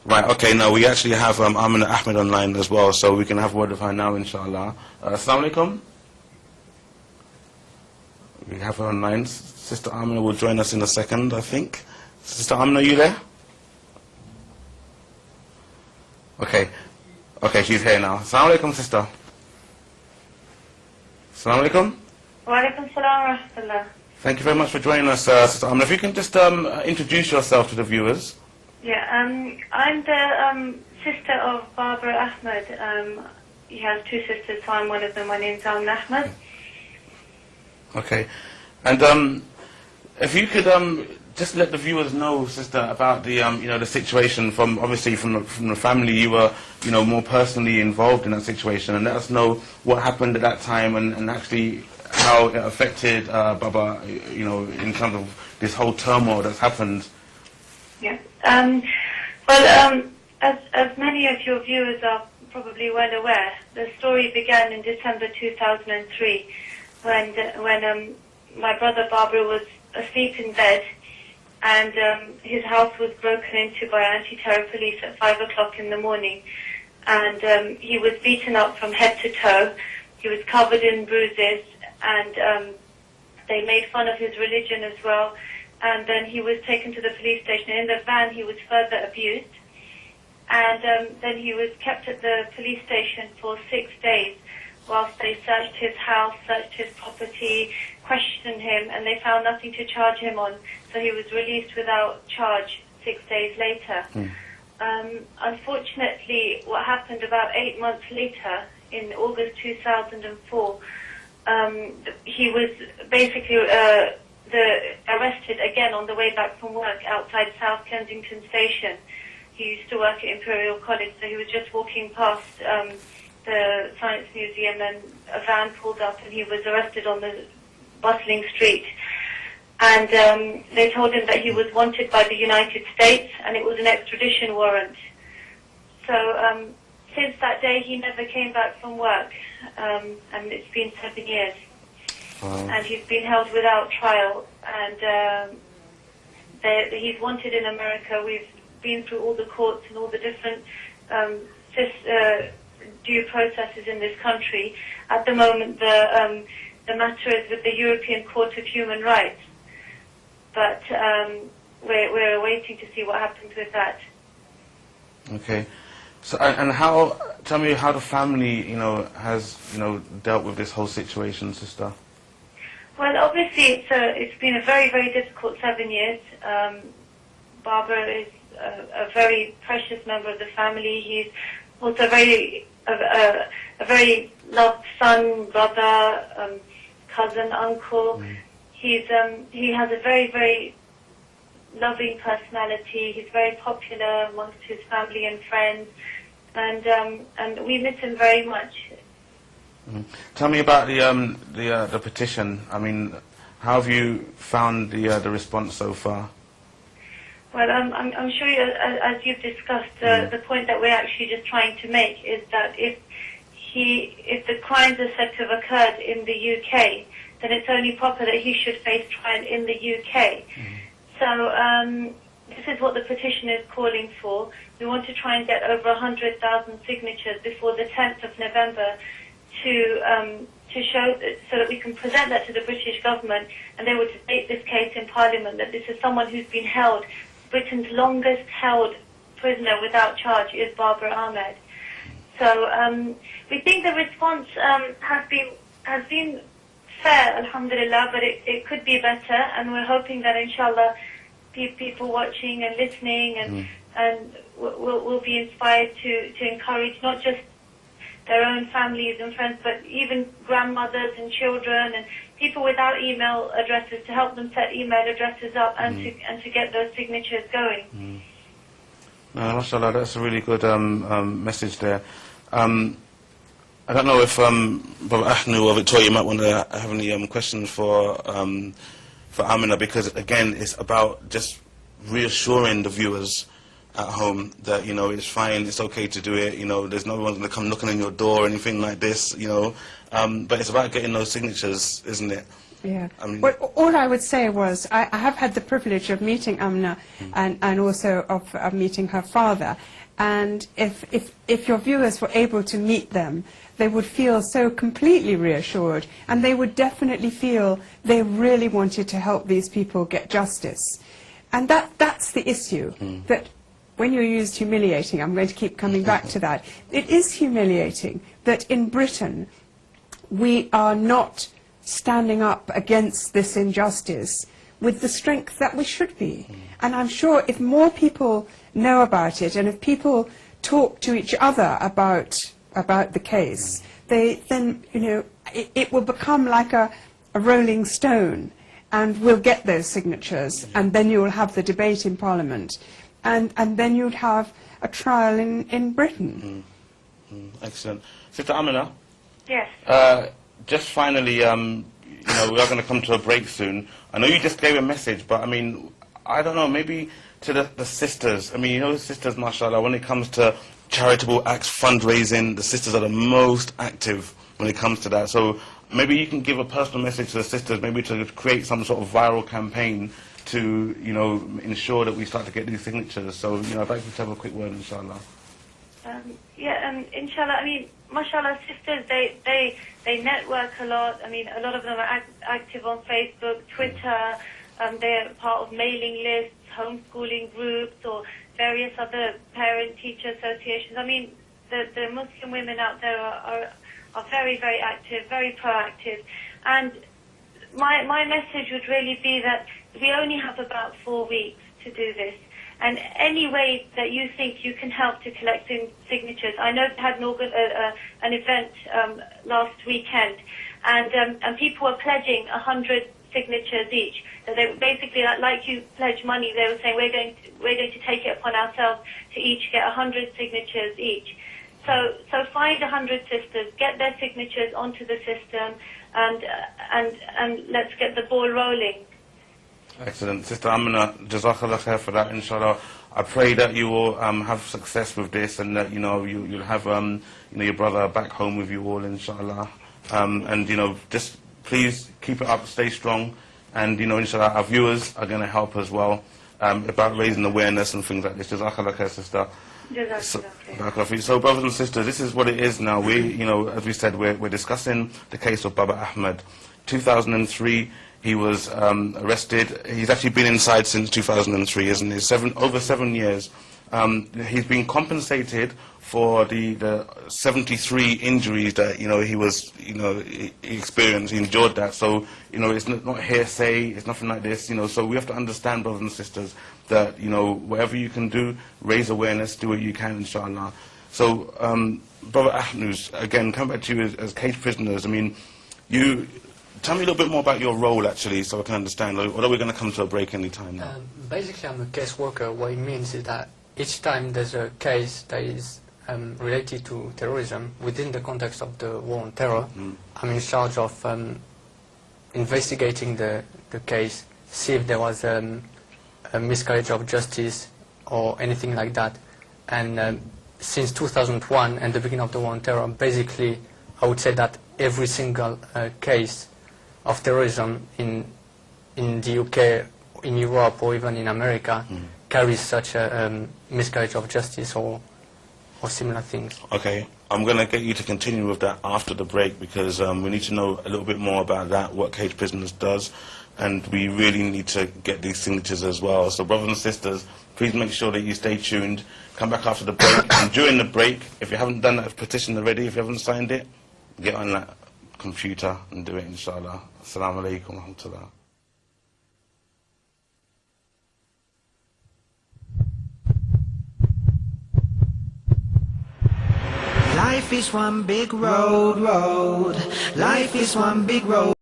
Right, okay, no, we actually have Amina Ahmed online as well, so we can have a word with her now, inshallah. Assalamu alaikum. We have her online. Sister Amina will join us in a second, I think. Sister Amina, are you there? Okay. Okay, she's here now. Assalamu alaikum, sister. Assalamu alaikum. Wa alaikum salam wa rahmatullah. Thank you very much for joining us, Sister Amina. If you can just introduce yourself to the viewers. Yeah, I'm the sister of Babar Ahmad. He has two sisters, so I'm one of them. My name's Amina Ahmad. Okay. And if you could just let the viewers know, sister, about the the situation from obviously from the family. You were more personally involved in that situation, and let us know what happened at that time and actually how it affected Baba, in terms of this whole turmoil that's happened. Yeah. Well, as many of your viewers are probably well aware, the story began in December 2003 when my brother Barbara was asleep in bed, and his house was broken into by anti-terror police at 5 o'clock in the morning, and he was beaten up from head to toe. He was covered in bruises, and they made fun of his religion as well. And then he was taken to the police station. In the van, he was further abused. And then he was kept at the police station for 6 days whilst they searched his house, searched his property, questioned him, and they found nothing to charge him on. So he was released without charge 6 days later. Unfortunately, what happened about 8 months later, in August 2004, he was basically arrested again on the way back from work outside South Kensington Station. He used to work at Imperial College, so he was just walking past the Science Museum, and a van pulled up and he was arrested on the bustling street. And they told him that he was wanted by the United States, and it was an extradition warrant. So since that day he never came back from work, and it's been 7 years. And he's been held without trial, and he's wanted in America. We've been through all the courts and all the different due processes in this country. At the moment, the matter is with the European Court of Human Rights, but we're waiting to see what happens with that. Okay. So, and how? Tell me how the family, has dealt with this whole situation, sister. Well, obviously, it's been a very, very difficult 7 years. Barbara is a very precious member of the family. He's also a very loved son, brother, cousin, uncle. He has a very, very loving personality. He's very popular amongst his family and friends, and we miss him very much. Tell me about the petition. I mean, how have you found the response so far? Well, I'm sure, as you've discussed, the point that we're actually just trying to make is that if the crimes are said to have occurred in the UK, then it's only proper that he should face trial in the UK. So this is what the petition is calling for. We want to try and get over 100,000 signatures before the 10th of November to show so that we can present that to the British government, and they would debate this case in Parliament, that this is someone who's been held. Britain's longest held prisoner without charge is Babar Ahmad. So we think the response has been fair, alhamdulillah, but it could be better, and we're hoping that inshallah people watching and listening and will be inspired to encourage not just their own families and friends, but even grandmothers and children and people without email addresses, to help them set email addresses up and to get those signatures going. No, mashallah, that's a really good message there. I don't know if Babar Ahmad or Victoria might want to have any questions for Amina, because again, it's about just reassuring the viewers at home that it's fine, it's okay to do it. There's no one going to come knocking on your door or anything like this. But it's about getting those signatures, isn't it? Yeah. I mean, Well, all I would say was I have had the privilege of meeting Amna and also of meeting her father. And if your viewers were able to meet them, they would feel so completely reassured, and they would definitely feel they really wanted to help these people get justice. And that's the issue, that when you used humiliating, I'm going to keep coming back to that, it is humiliating that in Britain we are not standing up against this injustice with the strength that we should be. And I'm sure if more people know about it, and if people talk to each other about the case, then you know, it will become like a rolling stone, and we'll get those signatures, and then you will have the debate in Parliament, and then you'd have a trial in Britain. Excellent. Sister Amina? Yes. Just finally, you know, we are going to come to a break soon. I know you just gave a message, but I mean, I don't know, maybe to the sisters. I mean, you know, sisters, mashallah, when it comes to charitable acts, fundraising, the sisters are the most active when it comes to that. So maybe you can give a personal message to the sisters, maybe to create some sort of viral campaign to, you know, ensure that we start to get these signatures. So, you know, I'd like you to have a quick word, inshallah. Inshallah, I mean, mashallah, sisters, they network a lot. I mean, a lot of them are active on Facebook, Twitter. They're part of mailing lists, homeschooling groups, or various other parent-teacher associations. I mean, the Muslim women out there are very, very active, very proactive. And my message would really be that we only have about 4 weeks to do this. And any way that you think you can help to collect signatures. I know they had an event last weekend, and people were pledging 100 signatures each. So they basically, like you pledge money, they were saying we're going to take it upon ourselves to each get 100 signatures each. So find 100 sisters, get their signatures onto the system, and let's get the ball rolling. Excellent. Sister Amina, Jazakallah khair for that, inshallah. I pray that you will have success with this, and that, you know, you'll have you know, your brother back home with you all, inshallah. And, you know, just please keep it up, stay strong, and, you know, inshallah, our viewers are going to help as well about raising awareness and things like this. Jazakallah khair, sister. So, brothers and sisters, this is what it is now. We, you know, as we said, we're discussing the case of Babar Ahmad. 2003, he was arrested. He's actually been inside since 2003, isn't he? Over 7 years. He's been compensated for the 73 injuries that, you know, he experienced, he endured that. So, you know, it's not hearsay, it's nothing like this, you know. So we have to understand, brothers and sisters, that, you know, whatever you can do, raise awareness, do what you can, inshallah. So, Brother Ahmad, again, come back to you as caged prisoners. I mean, tell me a little bit more about your role, actually, so I can understand. Although we're going to come to a break any time now. Basically, I'm a caseworker. What it means is that each time there's a case that is related to terrorism within the context of the war on terror, I'm in charge of investigating the case, see if there was a miscarriage of justice or anything like that. And since 2001 and the beginning of the war on terror, basically, I would say that every single case of terrorism in the UK, in Europe, or even in America carries such a miscarriage of justice or similar things. Okay, I'm going to get you to continue with that after the break, because we need to know a little bit more about that, what Caged Prisoners does, and we really need to get these signatures as well. So, brothers and sisters, please make sure that you stay tuned. Come back after the break, and during the break, if you haven't done that petition already, if you haven't signed it, get on that computer and do it, inshallah. Assalamu alaikum wa rahmatullah. Life is one big road. Life is one big road.